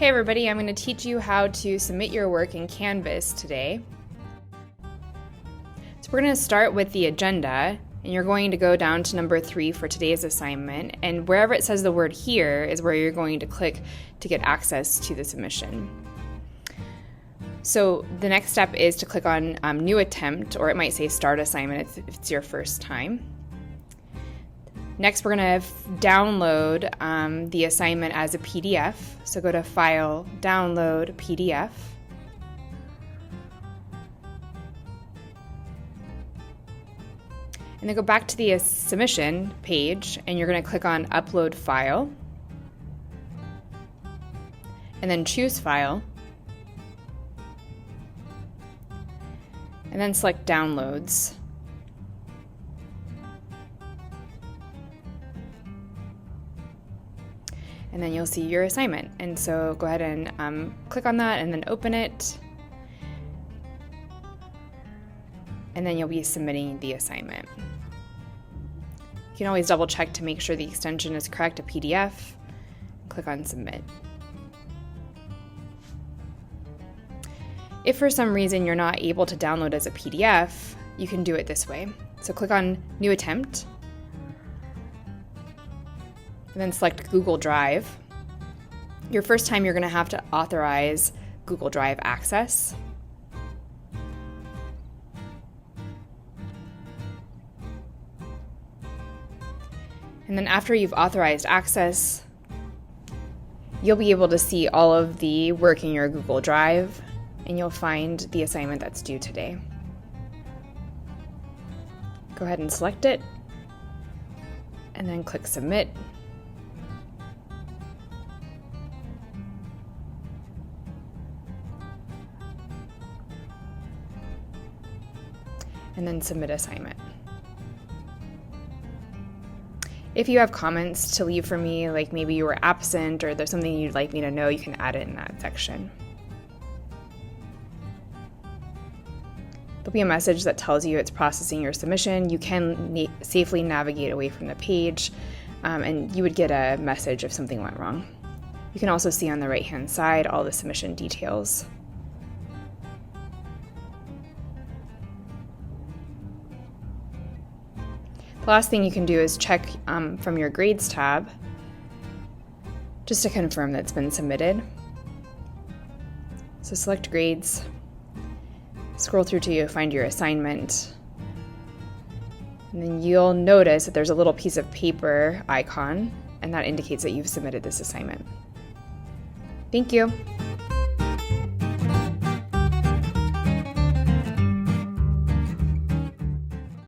Hey everybody, I'm going to teach you how to submit your work in Canvas today. So we're going to start with the agenda, and you're going to go down to number 3 for today's assignment, and wherever it says the word here is where you're going to click to get access to the submission. So the next step is to click on New Attempt, or it might say Start Assignment if it's your first time. Next, we're going to download the assignment as a PDF. So go to File, Download PDF. And then go back to the submission page, and you're going to click on Upload File. And then choose File. And then select Downloads. And then you'll see your assignment. And so go ahead and click on that and then open it. And then you'll be submitting the assignment. You can always double check to make sure the extension is correct, a PDF. Click on Submit. If for some reason you're not able to download as a PDF, you can do it this way. So click on New Attempt. And then select Google Drive. Your first time you're going to have to authorize Google Drive access. And then after you've authorized access, you'll be able to see all of the work in your Google Drive, and you'll find the assignment that's due today. Go ahead and select it, and then click Submit. And then Submit Assignment. If you have comments to leave for me, like maybe you were absent or there's something you'd like me to know, you can add it in that section. There'll be a message that tells you it's processing your submission. You can safely navigate away from the page, and you would get a message if something went wrong. You can also see on the right-hand side all the submission details. The last thing you can do is check from your Grades tab just to confirm that it's been submitted. So select Grades, scroll through till you find your assignment, and then you'll notice that there's a little piece of paper icon, and that indicates that you've submitted this assignment. Thank you.